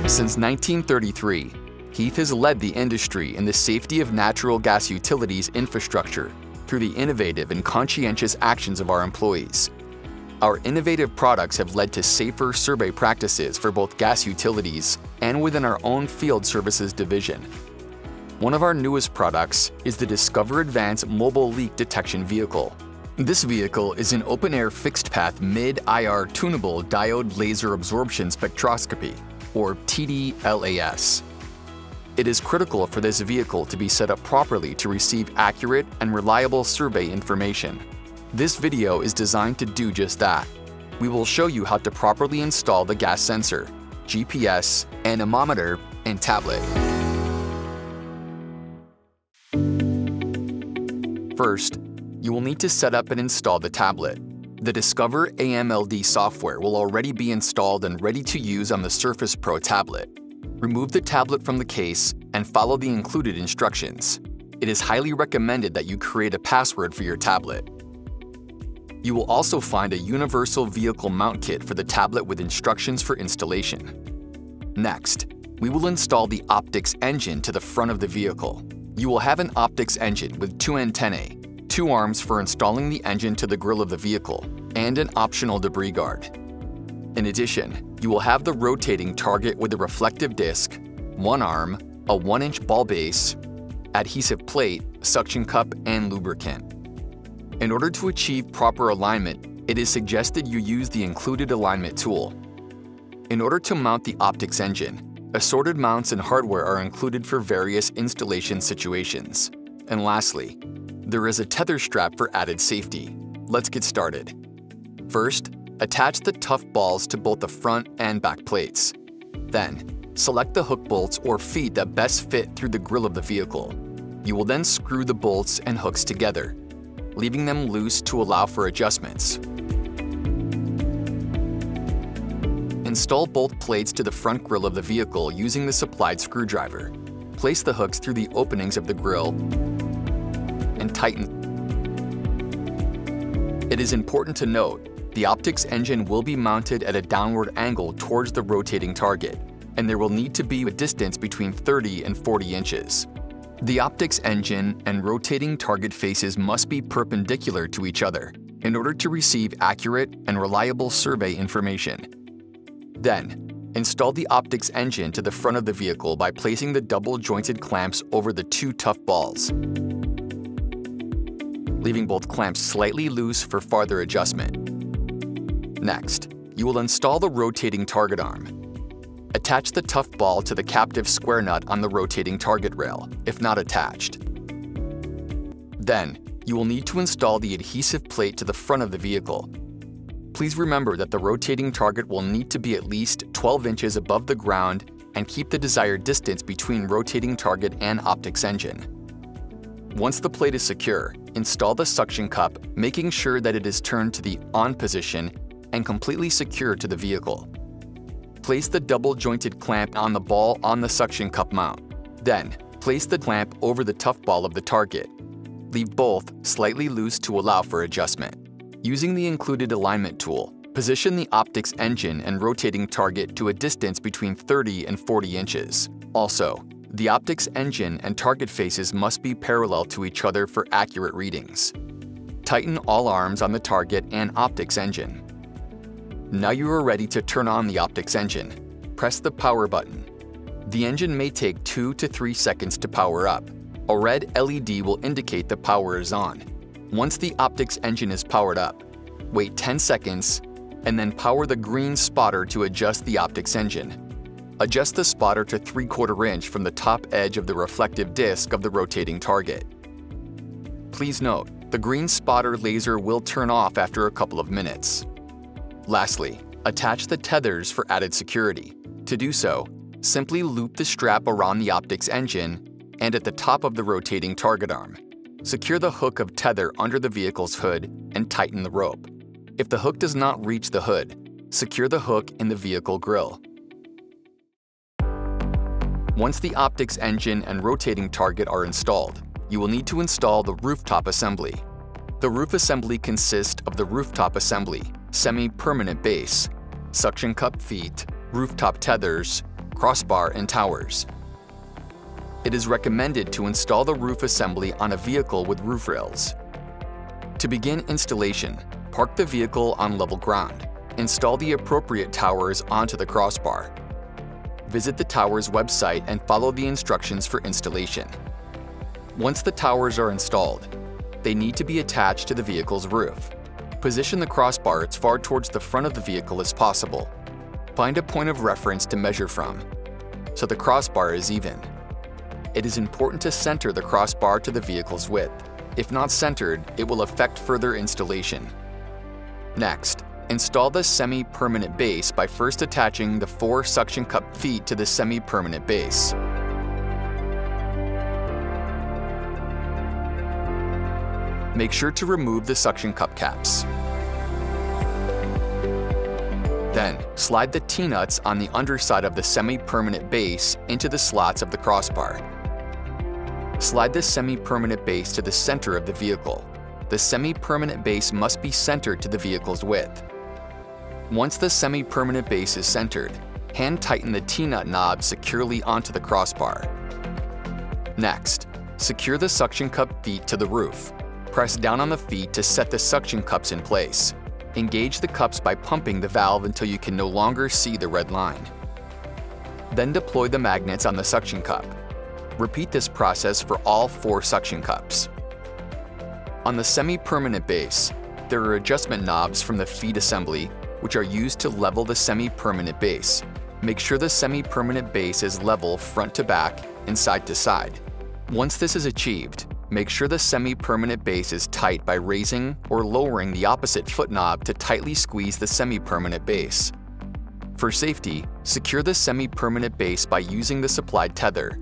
Since 1933, Heath has led the industry in the safety of natural gas utilities infrastructure through the innovative and conscientious actions of our employees. Our innovative products have led to safer survey practices for both gas utilities and within our own field services division. One of our newest products is the Discover Advanced Mobile Leak Detection Vehicle. This vehicle is an open-air fixed-path mid-IR tunable diode laser absorption spectroscopy, or TDLAS. It is critical for this vehicle to be set up properly to receive accurate and reliable survey information. This video is designed to do just that. We will show you how to properly install the gas sensor, GPS, anemometer, and tablet. First, you will need to set up and install the tablet. The Discover AMLD software will already be installed and ready to use on the Surface Pro tablet. Remove the tablet from the case and follow the included instructions. It is highly recommended that you create a password for your tablet. You will also find a universal vehicle mount kit for the tablet with instructions for installation. Next, we will install the optics engine to the front of the vehicle. You will have an optics engine with 2 antennae, 2 arms for installing the engine to the grille of the vehicle, and an optional debris guard. In addition, you will have the rotating target with a reflective disc, 1 arm, a 1-inch ball base, adhesive plate, suction cup, and lubricant. In order to achieve proper alignment, it is suggested you use the included alignment tool. In order to mount the optics engine, assorted mounts and hardware are included for various installation situations. And lastly, there is a tether strap for added safety. Let's get started. First, attach the tough balls to both the front and back plates. Then, select the hook bolts or feet that best fit through the grille of the vehicle. You will then screw the bolts and hooks together, leaving them loose to allow for adjustments. Install both plates to the front grille of the vehicle using the supplied screwdriver. Place the hooks through the openings of the grille and tighten. It is important to note, the optics engine will be mounted at a downward angle towards the rotating target, and there will need to be a distance between 30 and 40 inches. The optics engine and rotating target faces must be perpendicular to each other in order to receive accurate and reliable survey information. Then, install the optics engine to the front of the vehicle by placing the double-jointed clamps over the 2 tough balls, leaving both clamps slightly loose for farther adjustment. Next, you will install the rotating target arm. Attach the tough ball to the captive square nut on the rotating target rail, if not attached. Then, you will need to install the adhesive plate to the front of the vehicle. Please remember that the rotating target will need to be at least 12 inches above the ground and keep the desired distance between rotating target and optics engine. Once the plate is secure, install the suction cup, making sure that it is turned to the on position and completely secure to the vehicle. Place the double-jointed clamp on the ball on the suction cup mount. Then, place the clamp over the tough ball of the target. Leave both slightly loose to allow for adjustment. Using the included alignment tool, position the optics engine and rotating target to a distance between 30 and 40 inches. Also, the optics engine and target faces must be parallel to each other for accurate readings. Tighten all arms on the target and optics engine. Now you are ready to turn on the optics engine. Press the power button. The engine may take 2 to 3 seconds to power up. A red LED will indicate the power is on. Once the optics engine is powered up, wait 10 seconds and then power the green spotter to adjust the optics engine. Adjust the spotter to 3/4 inch from the top edge of the reflective disc of the rotating target. Please note, the green spotter laser will turn off after a couple of minutes. Lastly, attach the tethers for added security. To do so, simply loop the strap around the optics engine and at the top of the rotating target arm. Secure the hook of tether under the vehicle's hood and tighten the rope. If the hook does not reach the hood, secure the hook in the vehicle grille. Once the optics engine and rotating target are installed, you will need to install the rooftop assembly. The roof assembly consists of the rooftop assembly, semi-permanent base, suction cup feet, rooftop tethers, crossbar, and towers. It is recommended to install the roof assembly on a vehicle with roof rails. To begin installation, park the vehicle on level ground. Install the appropriate towers onto the crossbar. Visit the tower's website and follow the instructions for installation. Once the towers are installed, they need to be attached to the vehicle's roof. Position the crossbar as far towards the front of the vehicle as possible. Find a point of reference to measure from, so the crossbar is even. It is important to center the crossbar to the vehicle's width. If not centered, it will affect further installation. Next, install the semi-permanent base by first attaching the 4 suction cup feet to the semi-permanent base. Make sure to remove the suction cup caps. Then, slide the T-nuts on the underside of the semi-permanent base into the slots of the crossbar. Slide the semi-permanent base to the center of the vehicle. The semi-permanent base must be centered to the vehicle's width. Once the semi-permanent base is centered, hand tighten the T-nut knob securely onto the crossbar. Next, secure the suction cup feet to the roof. Press down on the feet to set the suction cups in place. Engage the cups by pumping the valve until you can no longer see the red line. Then deploy the magnets on the suction cup. Repeat this process for all 4 suction cups. On the semi-permanent base, there are adjustment knobs from the feet assembly, which are used to level the semi-permanent base. Make sure the semi-permanent base is level front to back and side to side. Once this is achieved, make sure the semi-permanent base is tight by raising or lowering the opposite foot knob to tightly squeeze the semi-permanent base. For safety, secure the semi-permanent base by using the supplied tether.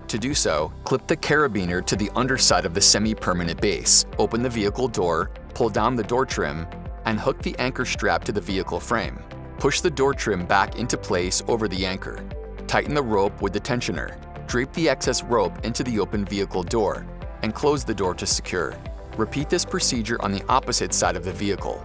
To do so, clip the carabiner to the underside of the semi-permanent base, open the vehicle door, pull down the door trim, and hook the anchor strap to the vehicle frame. Push the door trim back into place over the anchor. Tighten the rope with the tensioner. Drape the excess rope into the open vehicle door, and close the door to secure. Repeat this procedure on the opposite side of the vehicle.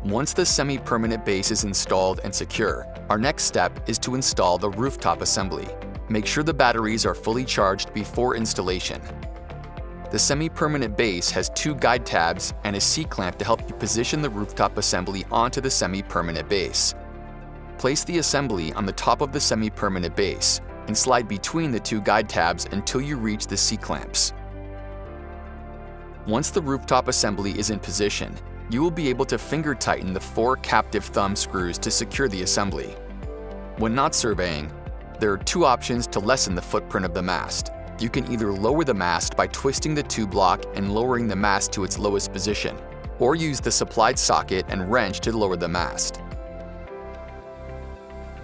Once the semi-permanent base is installed and secure, our next step is to install the rooftop assembly. Make sure the batteries are fully charged before installation. The semi-permanent base has 2 guide tabs and a C-clamp to help you position the rooftop assembly onto the semi-permanent base. Place the assembly on the top of the semi-permanent base and slide between the 2 guide tabs until you reach the C-clamps. Once the rooftop assembly is in position, you will be able to finger tighten the 4 captive thumb screws to secure the assembly. When not surveying, there are 2 options to lessen the footprint of the mast. You can either lower the mast by twisting the tube lock and lowering the mast to its lowest position, or use the supplied socket and wrench to lower the mast.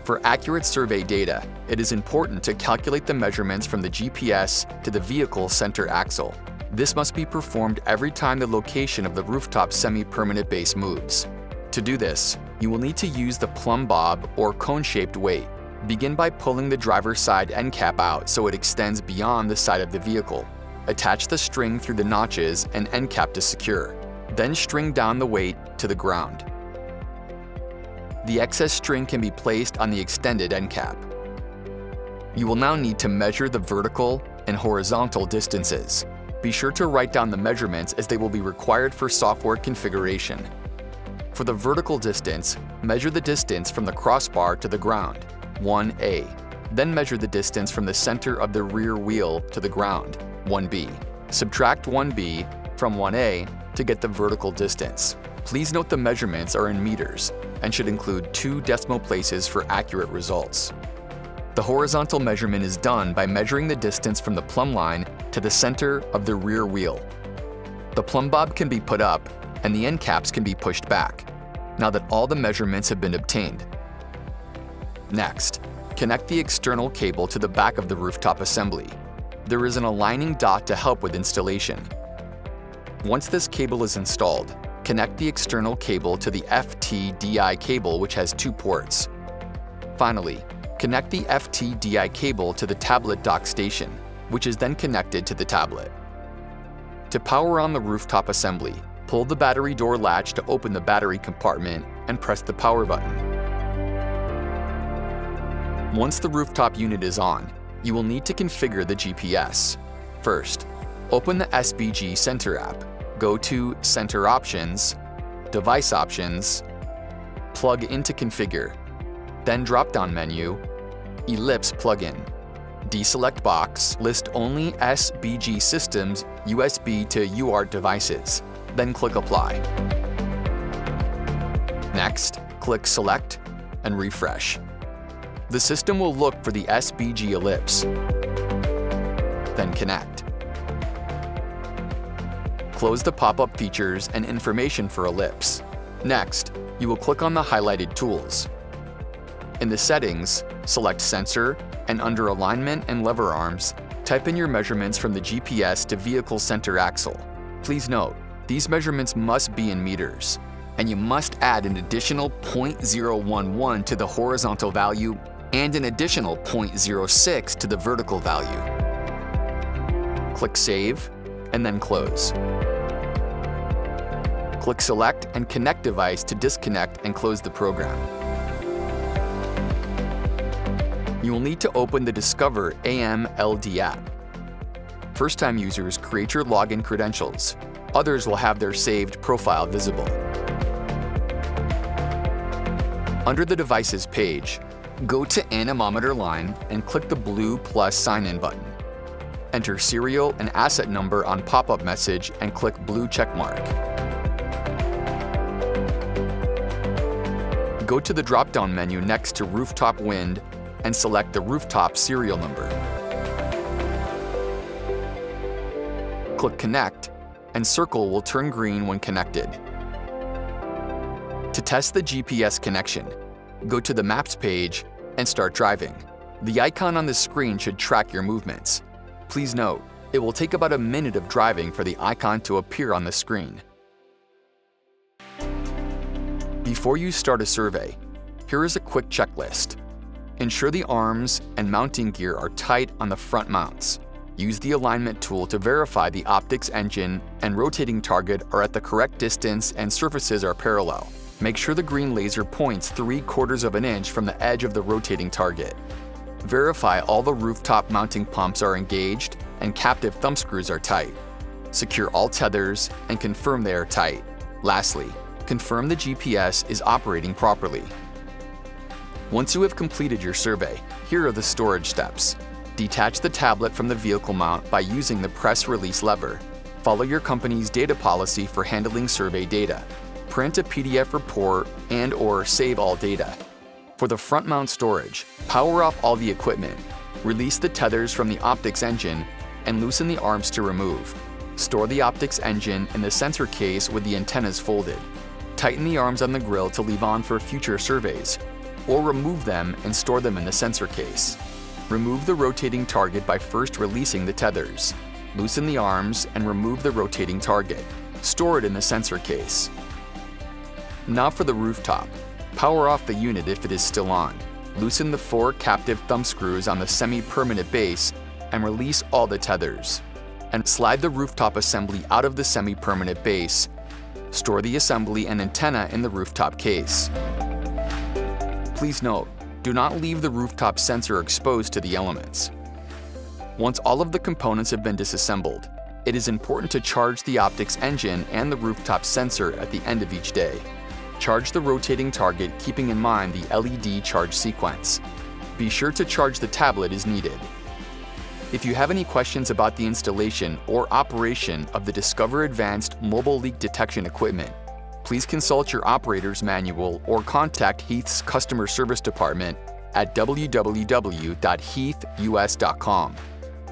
For accurate survey data, it is important to calculate the measurements from the GPS to the vehicle center axle. This must be performed every time the location of the rooftop semi-permanent base moves. To do this, you will need to use the plumb bob or cone-shaped weight. Begin by pulling the driver's side end cap out so it extends beyond the side of the vehicle. Attach the string through the notches and end cap to secure. Then string down the weight to the ground. The excess string can be placed on the extended end cap. You will now need to measure the vertical and horizontal distances. Be sure to write down the measurements as they will be required for software configuration. For the vertical distance, measure the distance from the crossbar to the ground, 1A. Then measure the distance from the center of the rear wheel to the ground, 1B. Subtract 1B from 1A to get the vertical distance. Please note the measurements are in meters and should include 2 decimal places for accurate results. The horizontal measurement is done by measuring the distance from the plumb line to the center of the rear wheel. The plumb bob can be put up and the end caps can be pushed back, now that all the measurements have been obtained. Next, connect the external cable to the back of the rooftop assembly. There is an aligning dot to help with installation. Once this cable is installed, connect the external cable to the FT-DI cable, which has 2 ports. Finally, connect the FT-DI cable to the tablet dock station, which is then connected to the tablet. To power on the rooftop assembly, pull the battery door latch to open the battery compartment and press the power button. Once the rooftop unit is on, you will need to configure the GPS. First, open the SBG Center app. Go to Center Options, Device Options, Plug into Configure, then drop-down menu, Ellipse Plugin. Deselect box, list only SBG systems USB to UART devices, then click Apply. Next, click Select and refresh. The system will look for the SBG ellipse, then connect. Close the pop-up features and information for ellipse. Next, you will click on the highlighted tools. In the settings, select Sensor, and under Alignment and Lever Arms, type in your measurements from the GPS to Vehicle Center Axle. Please note, these measurements must be in meters, and you must add an additional 0.011 to the horizontal value and an additional 0.06 to the vertical value. Click Save, and then Close. Click Select and Connect Device to disconnect and close the program. You will need to open the Discover AMLD app. First-time users create your login credentials. Others will have their saved profile visible. Under the Devices page, go to Anemometer line and click the blue plus sign-in button. Enter serial and asset number on pop-up message and click blue checkmark. Go to the drop-down menu next to Rooftop Wind and select the rooftop serial number. Click Connect, and circle will turn green when connected. To test the GPS connection, go to the Maps page and start driving. The icon on the screen should track your movements. Please note, it will take about a minute of driving for the icon to appear on the screen. Before you start a survey, here is a quick checklist. Ensure the arms and mounting gear are tight on the front mounts. Use the alignment tool to verify the optics engine and rotating target are at the correct distance and surfaces are parallel. Make sure the green laser points 3/4 of an inch from the edge of the rotating target. Verify all the rooftop mounting pumps are engaged and captive thumb screws are tight. Secure all tethers and confirm they are tight. Lastly, confirm the GPS is operating properly. Once you have completed your survey, here are the storage steps. Detach the tablet from the vehicle mount by using the press release lever. Follow your company's data policy for handling survey data. Print a PDF report and/or save all data. For the front mount storage, power off all the equipment. Release the tethers from the optics engine and loosen the arms to remove. Store the optics engine in the sensor case with the antennas folded. Tighten the arms on the grille to leave on for future surveys, or remove them and store them in the sensor case. Remove the rotating target by first releasing the tethers. Loosen the arms and remove the rotating target. Store it in the sensor case. Now for the rooftop. Power off the unit if it is still on. Loosen the 4 captive thumb screws on the semi-permanent base and release all the tethers. And slide the rooftop assembly out of the semi-permanent base. Store the assembly and antenna in the rooftop case. Please note, do not leave the rooftop sensor exposed to the elements. Once all of the components have been disassembled, it is important to charge the optics engine and the rooftop sensor at the end of each day. Charge the rotating target keeping in mind the LED charge sequence. Be sure to charge the tablet as needed. If you have any questions about the installation or operation of the Discover Advanced Mobile Leak Detection equipment, please consult your operator's manual or contact Heath's customer service department at www.heathus.com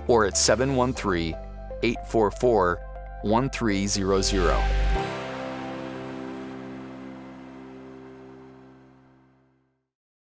or at 713-844-1300.